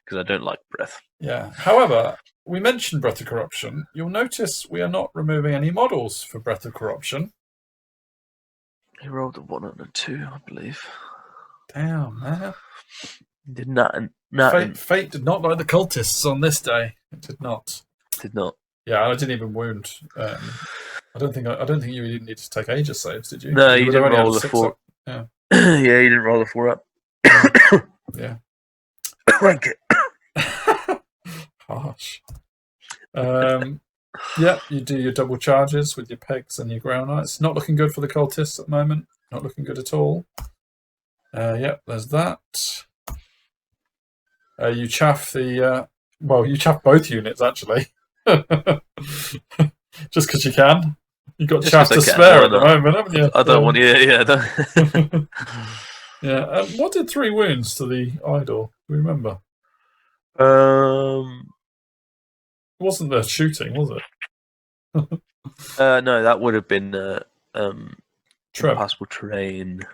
Speaker 2: Because I don't like breath.
Speaker 1: Yeah. However, we mentioned Breath of Corruption. You'll notice we are not removing any models for Breath of Corruption.
Speaker 2: He rolled a 1 and a 2, I believe.
Speaker 1: Damn, man.
Speaker 2: Did nothing.
Speaker 1: Fate did not like the cultists on this day. It did not.
Speaker 2: Did not.
Speaker 1: Yeah, I didn't even wound. I don't think you even needed to take Aegis saves, did you?
Speaker 2: No, you didn't roll the 4.
Speaker 1: Yeah.
Speaker 2: Yeah, you didn't roll the 4 up.
Speaker 1: Yeah.
Speaker 2: Rank it.
Speaker 1: Harsh. Yeah, you do your double charges with your pegs and your ground knights. Not looking good for the cultists at the moment. Not looking good at all. Yep, there's that. You chaff you chaff both units actually. Just because you can. You've got chaff to spare at the moment, haven't you?
Speaker 2: I don't want you. Yeah, I don't.
Speaker 1: Yeah. What did 3 wounds to the idol? Do we remember? It wasn't the shooting, was it?
Speaker 2: No, that would have been
Speaker 1: Impossible
Speaker 2: terrain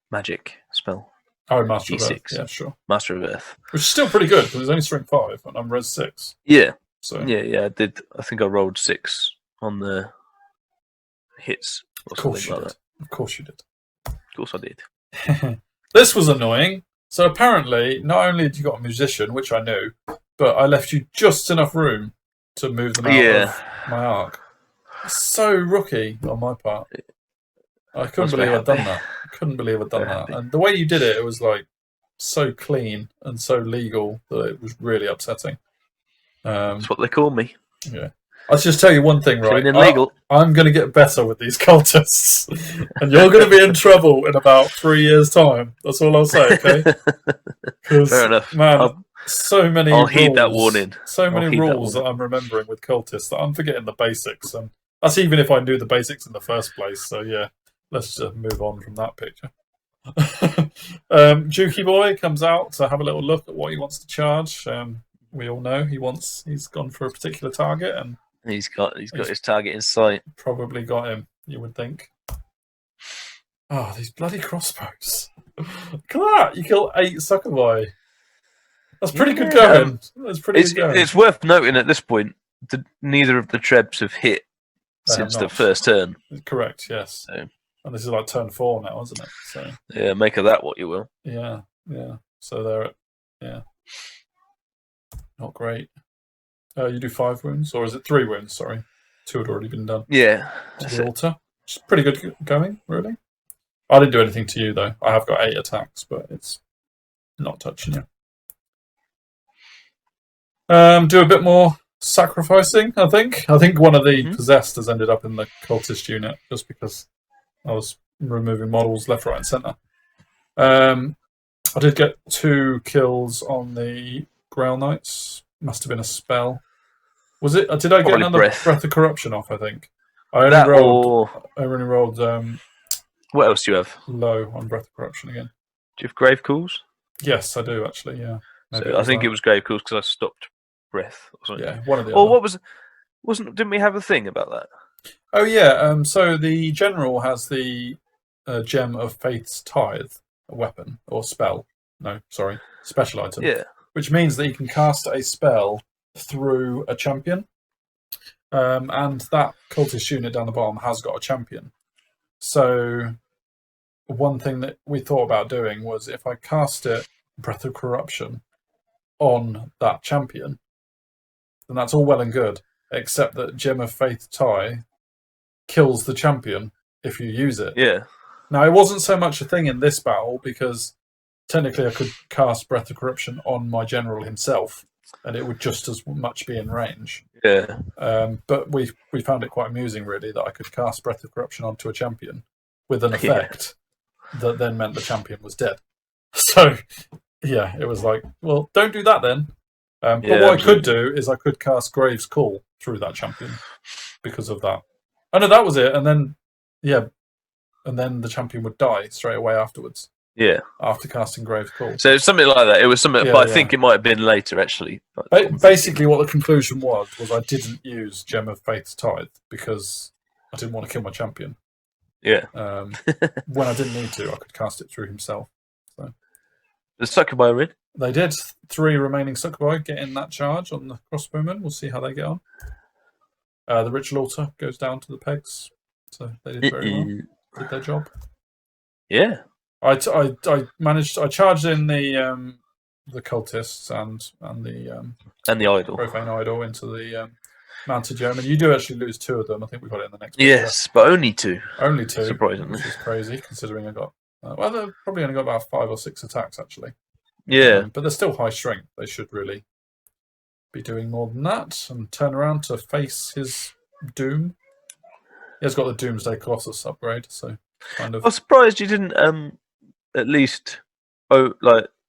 Speaker 2: magic spell.
Speaker 1: Oh, Master
Speaker 2: E6.
Speaker 1: of Earth. Yeah, sure.
Speaker 2: Master of Earth.
Speaker 1: Which is still pretty good because it's only strength 5 and I'm res 6.
Speaker 2: Yeah.
Speaker 1: So
Speaker 2: yeah, I did. I think I rolled 6 on the hits.
Speaker 1: Of course you did. Of course you did.
Speaker 2: Of course I did.
Speaker 1: This was annoying. So apparently, not only did you got a musician, which I knew, but I left you just enough room to move them out of my arc. So rookie on my part. I couldn't believe I'd done that. And the way you did it, it was like so clean and so legal that it was really upsetting.
Speaker 2: That's what they call me.
Speaker 1: Yeah. I'll just tell you one thing, right?
Speaker 2: Clean and legal.
Speaker 1: I'm going to get better with these cultists. And you're going to be in trouble in about 3 years' time. That's all I'll say, okay?
Speaker 2: Fair enough.
Speaker 1: Man, so many
Speaker 2: I'll
Speaker 1: rules,
Speaker 2: heed that warning.
Speaker 1: So many rules that I'm remembering with cultists that I'm forgetting the basics. And that's even if I knew the basics in the first place. So, yeah, let's just move on from that picture. Juki Boy comes out to have a little look at what he wants to charge. We all know he's gone for a particular target, and
Speaker 2: he's got his target in sight.
Speaker 1: Probably got him, you would think. Oh, these bloody crossbows! Look at that! You kill 8 Suckerboy. That's pretty good going. That's pretty good going.
Speaker 2: It's worth noting at this point that neither of the Trebs have hit since the first turn.
Speaker 1: Correct. Yes. So. And this is like turn 4 now, isn't it? So
Speaker 2: yeah, make of that what you will.
Speaker 1: Yeah. So they're not great. You do 5 wounds, or is it 3 wounds? Sorry, 2 had already been done.
Speaker 2: Yeah,
Speaker 1: to the altar. Which is pretty good going, really. I didn't do anything to you though. I have got 8 attacks, but it's not touching you. Do a bit more sacrificing. I think one of the possessed has ended up in the cultist unit just because I was removing models left, right, and centre. I did get 2 kills on the Grail Knights. Must have been a spell. Was it? Did I get another breath of corruption off? I think I only rolled.
Speaker 2: What else do you have?
Speaker 1: Low on breath of corruption again.
Speaker 2: Do you have grave calls?
Speaker 1: Yes, I do actually. Yeah.
Speaker 2: So I think it was grave calls because I stopped breath or something.
Speaker 1: Yeah, one of the.
Speaker 2: Or what was? Didn't we have a thing about that?
Speaker 1: Oh yeah. So the general has the gem of Faith's Tithe, a weapon or spell. No, sorry, special item.
Speaker 2: Yeah.
Speaker 1: Which means that he can cast a spell through a champion. And that cultist unit down the bottom has got a champion. So one thing that we thought about doing was if I cast it Breath of Corruption on that champion, then that's all well and good, except that Gem of Faith tie kills the champion if you use it.
Speaker 2: Yeah.
Speaker 1: Now, it wasn't so much a thing in this battle because technically I could cast Breath of Corruption on my general himself and it would just as much be in range.
Speaker 2: Yeah.
Speaker 1: But we found it quite amusing, really, that I could cast Breath of Corruption onto a champion with an effect that then meant the champion was dead. So, yeah, it was like, well, don't do that then. But what I could do is I could cast Graves' Call through that champion because of that. Oh, no, that was it. And then, and then the champion would die straight away afterwards.
Speaker 2: Yeah.
Speaker 1: After casting Graves' Call.
Speaker 2: So something like that. It was something, but I think it might have been later, actually.
Speaker 1: Basically, what the conclusion was I didn't use Gem of Faith's Tithe because I didn't want to kill my champion.
Speaker 2: Yeah.
Speaker 1: When I didn't need to, I could cast it through himself. So.
Speaker 2: The Succubi win?
Speaker 1: They did. 3 remaining Succubi get in that charge on the crossbowmen. We'll see how they get on. The Ritual Altar goes down to the pegs. So they did very well. Did their job.
Speaker 2: Yeah.
Speaker 1: I managed. I charged in the cultists and the
Speaker 2: idol,
Speaker 1: profane idol into the mounted German. You do actually lose 2 of them. I think we got it in the next.
Speaker 2: Yes, but only 2.
Speaker 1: Only 2,
Speaker 2: surprisingly,
Speaker 1: which is crazy considering I got. Well, they probably only got about 5 or 6 attacks actually.
Speaker 2: Yeah,
Speaker 1: but they're still high strength. They should really be doing more than that and turn around to face his doom. He has got the Doomsday Colossus upgrade, so kind of.
Speaker 2: I'm surprised you didn't at least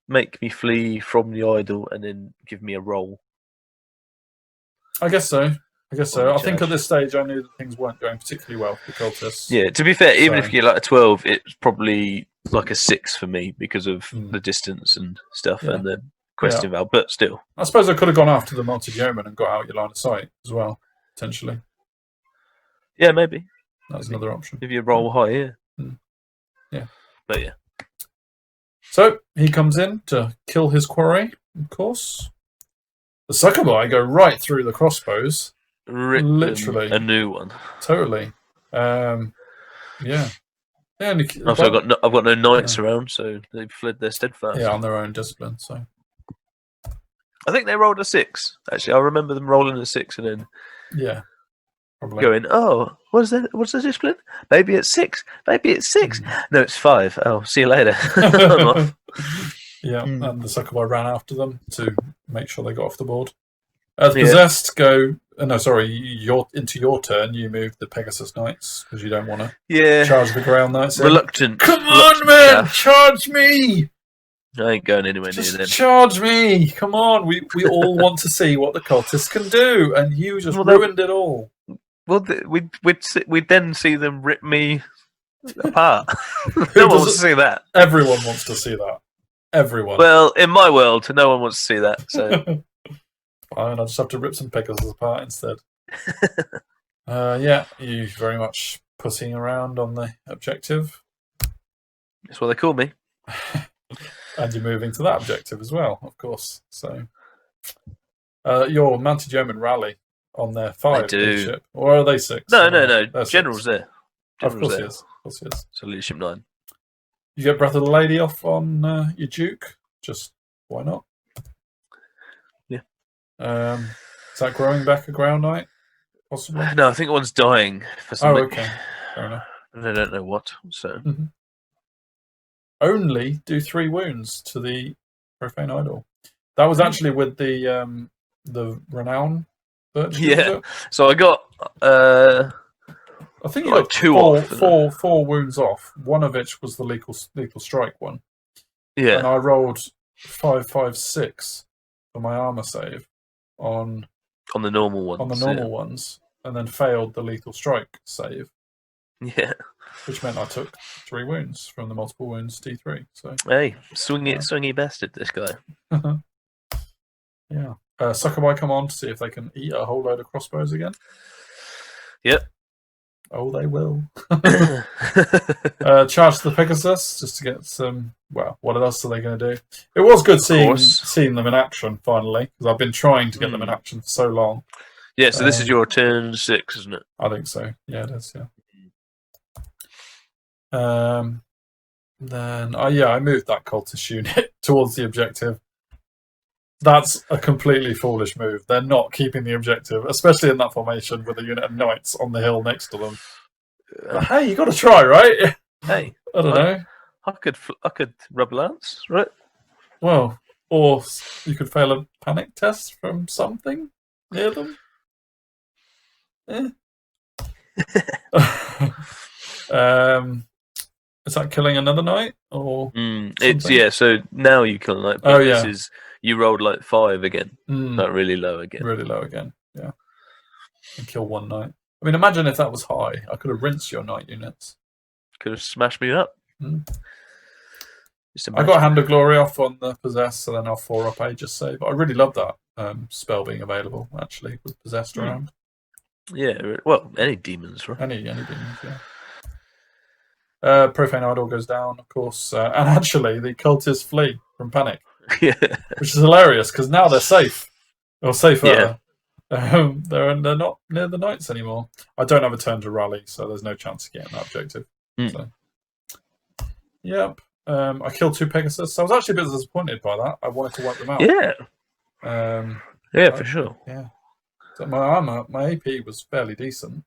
Speaker 2: make me flee from the idol and then give me a roll.
Speaker 1: I guess so. I think at this stage I knew that things weren't going particularly well for the cultists.
Speaker 2: Yeah, to be fair, even if you get like a 12, it's probably like a 6 for me because of the distance and stuff and the quest involved, but still.
Speaker 1: I suppose I could have gone after the mounted yeoman and got out your line of sight as well, potentially.
Speaker 2: Yeah, maybe.
Speaker 1: That's another option.
Speaker 2: If you roll high,
Speaker 1: yeah.
Speaker 2: But yeah.
Speaker 1: So he comes in to kill his quarry, of course. The Succubi go right through the crossbows. Literally.
Speaker 2: A new one.
Speaker 1: Totally. Yeah.
Speaker 2: Also, I've got no knights around, so they've fled their steadfast.
Speaker 1: Yeah, on their own discipline. So
Speaker 2: I think they rolled a 6. Actually, I remember them rolling a 6 and then
Speaker 1: probably
Speaker 2: going, "Oh, what's that? What's the discipline? Maybe it's 6. Maybe it's 6. No, it's 5. Oh, see you later."
Speaker 1: And the Succubi ran after them to make sure they got off the board. As Possessed go. No, sorry. Into your turn. You move the Pegasus Knights because you don't want to charge the Grail Knights.
Speaker 2: Reluctant.
Speaker 1: Come on, man! Charge me!
Speaker 2: I ain't going anywhere near them.
Speaker 1: Charge me! Come on! We all want to see what the cultists can do, and you just ruined it all.
Speaker 2: Well, we'd then see them rip me apart. No one wants to see that.
Speaker 1: Everyone wants to see that. Everyone.
Speaker 2: Well, in my world, no one wants to see that. So
Speaker 1: fine, I'll just have to rip some Pegasus apart instead. You very much pussing around on the objective.
Speaker 2: That's what they call me.
Speaker 1: And you're moving to that objective as well, of course. So your mounted Yeoman rally on their 5 leadership. Or are they 6?
Speaker 2: No. General's 6. There.
Speaker 1: Of course he is.
Speaker 2: So leadership 9.
Speaker 1: You get Breath of the Lady off on your Duke. Just why not?
Speaker 2: Yeah.
Speaker 1: Is that growing back a Ground Knight? Possibly?
Speaker 2: No, I think one's dying for something.
Speaker 1: Oh, okay. Fair enough.
Speaker 2: And I don't know what. So
Speaker 1: only do 3 wounds to the Profane Idol. That was actually with the Renown virtue.
Speaker 2: Yeah. So I got
Speaker 1: I think you got 4 wounds off. One of which was the lethal strike one.
Speaker 2: Yeah.
Speaker 1: And I rolled 5, 5, 6 for my armor save on
Speaker 2: the normal ones.
Speaker 1: On the normal ones, and then failed the lethal strike save.
Speaker 2: Yeah.
Speaker 1: Which meant I took 3 wounds from the multiple wounds D3. So
Speaker 2: hey, swingy bastard, this guy.
Speaker 1: Yeah. Succubi come on to see if they can eat a whole load of crossbows again.
Speaker 2: Yep.
Speaker 1: Oh, they will. Charge the Pegasus just to get some. Well, what else are they going to do? It was good seeing them in action finally, because I've been trying to get them in action for so long.
Speaker 2: Yeah, so this is your turn 6, isn't it?
Speaker 1: I think so. Yeah, it is. Yeah. Then, I moved that cultist unit towards the objective. That's a completely foolish move. They're not keeping the objective, especially in that formation with a unit of knights on the hill next to them. But hey, you got to try, right?
Speaker 2: Hey,
Speaker 1: I don't know.
Speaker 2: I could rub lance, right?
Speaker 1: Well, or you could fail a panic test from something near them. Is that killing another knight or?
Speaker 2: It's So now you kill a knight. But this is you rolled like 5 again, not really low again.
Speaker 1: Really low again, yeah. And kill one knight. I mean, imagine if that was high. I could have rinsed your knight units.
Speaker 2: Could have smashed me up.
Speaker 1: I got Hand of Glory off on the Possess, so then I'll 4-up Aegis save. I really love that spell being available, actually, with Possessed around.
Speaker 2: Yeah, well, any demons, right?
Speaker 1: Any demons, yeah. Profane Idol goes down, of course. And actually, the Cultists flee from panic.
Speaker 2: Yeah.
Speaker 1: Which is hilarious, because now they're safe. Or safer. Yeah. They're not near the knights anymore. I don't have a turn to rally, so there's no chance of getting that objective. So, yep. I killed 2 Pegasus. I was actually a bit disappointed by that. I wanted to wipe them out.
Speaker 2: Yeah. For sure.
Speaker 1: Yeah. So my armor, my AP was fairly decent.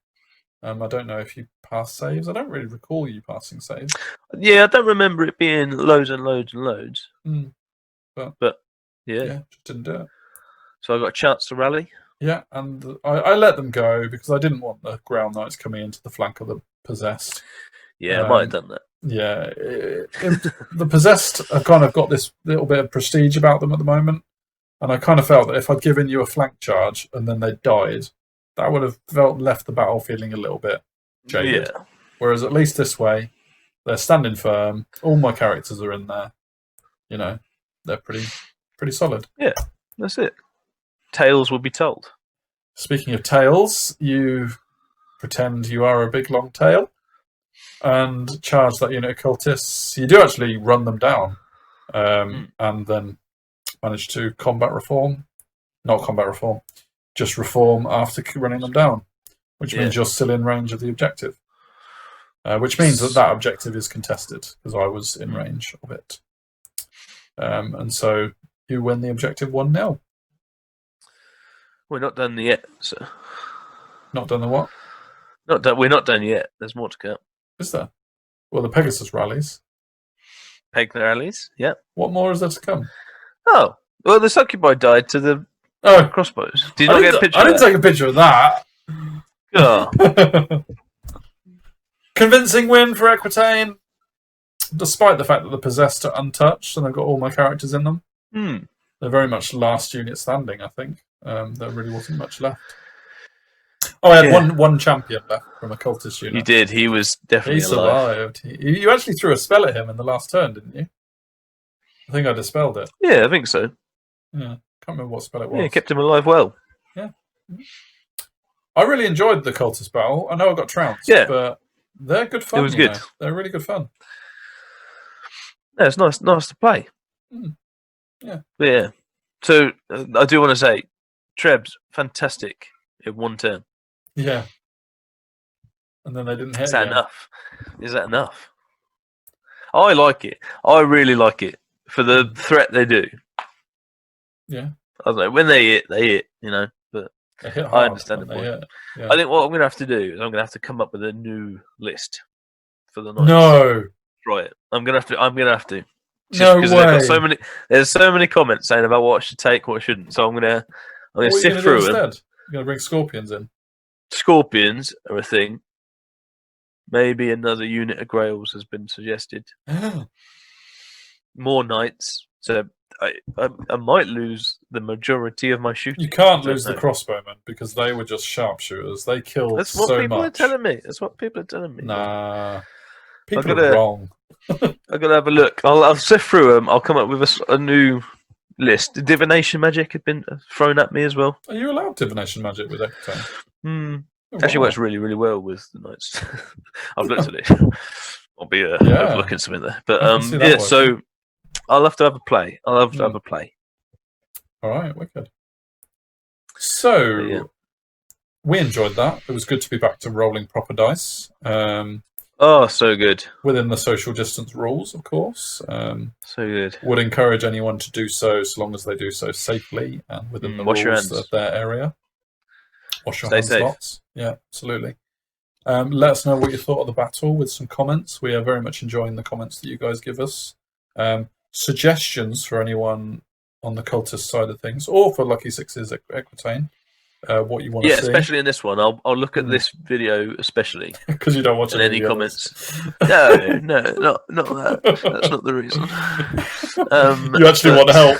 Speaker 1: I don't know if you pass saves. I don't really recall you passing saves.
Speaker 2: Yeah, I don't remember it being loads and loads and loads. But yeah,
Speaker 1: just didn't do it.
Speaker 2: So I got a chance to rally.
Speaker 1: Yeah, and I let them go because I didn't want the ground knights coming into the flank of the Possessed.
Speaker 2: Yeah, I might have done that.
Speaker 1: Yeah, the Possessed have kind of got this little bit of prestige about them at the moment, and I kind of felt that if I'd given you a flank charge and then they died, that would have left the battle feeling a little bit jaded. Yeah. Whereas at least this way, they're standing firm. All my characters are in there. You know, they're pretty solid.
Speaker 2: Yeah, that's it. Tales will be told.
Speaker 1: Speaking of tales, you pretend you are a big long tail and charge that unit of cultists. You do actually run them down and then manage to not combat reform, just reform after running them down, which means you're still in range of the objective, which means that objective is contested because I was in range of it. And so you win the objective 1-0.
Speaker 2: We're not done yet, so.
Speaker 1: Not done the what?
Speaker 2: Not done. We're not done yet. There's more to come.
Speaker 1: Is there? Well, the Pegasus rallies.
Speaker 2: Peg rallies, yeah.
Speaker 1: What more is there to come?
Speaker 2: Oh, well, the Succubi died to the crossbows. Did you not get a picture
Speaker 1: I didn't take a picture of that.
Speaker 2: Oh.
Speaker 1: Convincing win for Equitaine, despite the fact that the Possessed are untouched and I've got all my characters in them. They're very much last unit standing, I think. There really wasn't much left. Oh, I had one champion left from a cultist unit.
Speaker 2: You did. He was definitely alive.
Speaker 1: He survived. You actually threw a spell at him in the last turn, didn't you? I think I dispelled it.
Speaker 2: Yeah, I think so.
Speaker 1: Yeah, can't remember what spell it was.
Speaker 2: Yeah, kept him alive well.
Speaker 1: Yeah. I really enjoyed the cultist battle. I know I got trounced, but they're good fun.
Speaker 2: It was good.
Speaker 1: They're really good fun.
Speaker 2: Yeah, it's nice to play.
Speaker 1: Yeah.
Speaker 2: But yeah. So I do want to say, Trebs, fantastic in 1 turn.
Speaker 1: Yeah. And then they didn't hit.
Speaker 2: Is that enough? Is that enough? I like it. I really like it for the threat they do.
Speaker 1: Yeah.
Speaker 2: I don't know. When they hit, you know. But
Speaker 1: they hit hard
Speaker 2: I understand the point.
Speaker 1: Yeah.
Speaker 2: I think what I'm going to have to do is I'm going to have to come up with a new list for the night.
Speaker 1: No.
Speaker 2: Right. I'm going to have to.
Speaker 1: No way.
Speaker 2: There's so many comments saying about what I should take, what I shouldn't. So I'm gonna sift through them.
Speaker 1: You're gonna bring scorpions in.
Speaker 2: Scorpions are a thing. Maybe another unit of Grails has been suggested. More knights. So I might lose the majority of my shooting.
Speaker 1: You can't lose the crossbowmen because they were just sharpshooters. They killed so much.
Speaker 2: That's what people are telling me. That's what people are telling me.
Speaker 1: Nah. People are wrong.
Speaker 2: I've got to have a look. I'll sift through them. I'll come up with a new list. Divination magic had been thrown at me as well.
Speaker 1: Are you allowed divination magic with Equitaine?
Speaker 2: It actually works really, really well with the knights. I've looked at it. I'll be overlooking something there. But so I'll have to have a play. I'll have to have a play.
Speaker 1: All right, wicked. So we enjoyed that. It was good to be back to rolling proper dice.
Speaker 2: So good.
Speaker 1: Within the social distance rules, of course.
Speaker 2: So good.
Speaker 1: Would encourage anyone to do so long as they do so safely and within the rules of their area. Wash your hands lots. Yeah, absolutely. Let us know what you thought of the battle with some comments. We are very much enjoying the comments that you guys give us. Suggestions for anyone on the cultist side of things, or for Lucky Sixes Equitaine, what you want to see. Yeah,
Speaker 2: especially in this one. I'll look at this video especially.
Speaker 1: Because you don't watch
Speaker 2: any comments. No, not that. That's not the reason.
Speaker 1: You actually want help,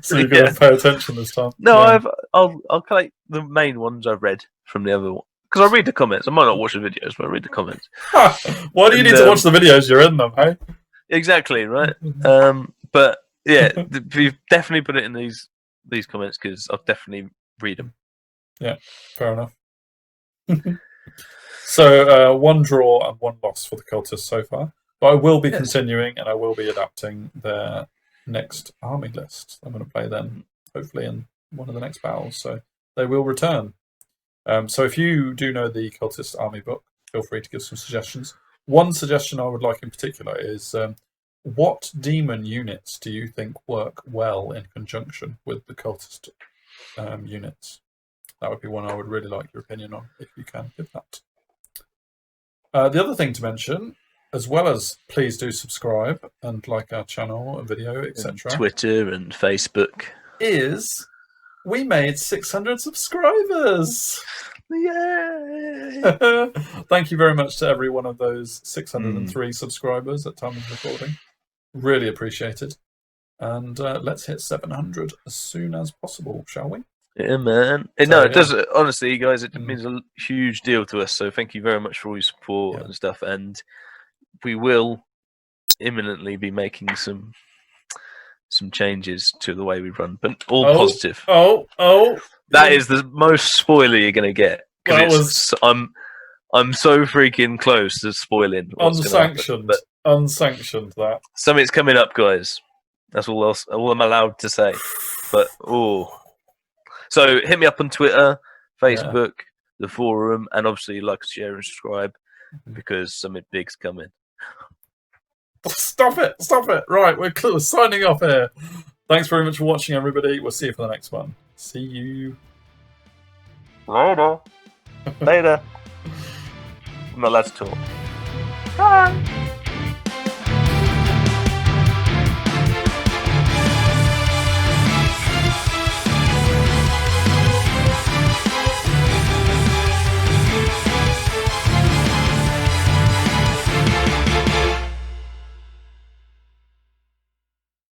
Speaker 1: so you're going to pay attention this time.
Speaker 2: No, I'll collect the main ones I've read from the other one. Because I read the comments. I might not watch the videos, but I read the comments.
Speaker 1: Why do you need to watch the videos? You're in them, hey?
Speaker 2: Exactly, right? But yeah, we've definitely put it in these comments because I'll definitely read them.
Speaker 1: Yeah, fair enough. So 1 draw and 1 loss for the cultists so far. But I will be continuing and I will be adapting their next army list. I'm going to play them hopefully in one of the next battles. So they will return. So if you do know the Cultist Army book, feel free to give some suggestions. One suggestion I would like in particular is what demon units do you think work well in conjunction with the Cultist units? That would be one I would really like your opinion on, if you can give that. The other thing to mention, as well as please do subscribe and like our channel, video, etc.
Speaker 2: Twitter and Facebook.
Speaker 1: Is... we made 600 subscribers!
Speaker 2: Yay!
Speaker 1: Thank you very much to every one of those 603 subscribers at time of recording. Really appreciated. And let's hit 700 as soon as possible, shall we?
Speaker 2: Yeah, man. It does. Honestly, guys, it means a huge deal to us. So thank you very much for all your support and stuff. And we will imminently be making some changes to the way we run, but all positive. That is the most spoiler you're going to get. I'm so freaking close to spoiling.
Speaker 1: Unsanctioned. Unsanctioned, that.
Speaker 2: Something's coming up, guys. That's all I'm allowed to say. But, so hit me up on Twitter, Facebook, the forum, and obviously like, share, and subscribe, because something big's coming.
Speaker 1: Stop it! Right, we're signing off here. Thanks very much for watching, everybody. We'll see you for the next one. See you
Speaker 2: later. I'm not allowed to talk. Bye.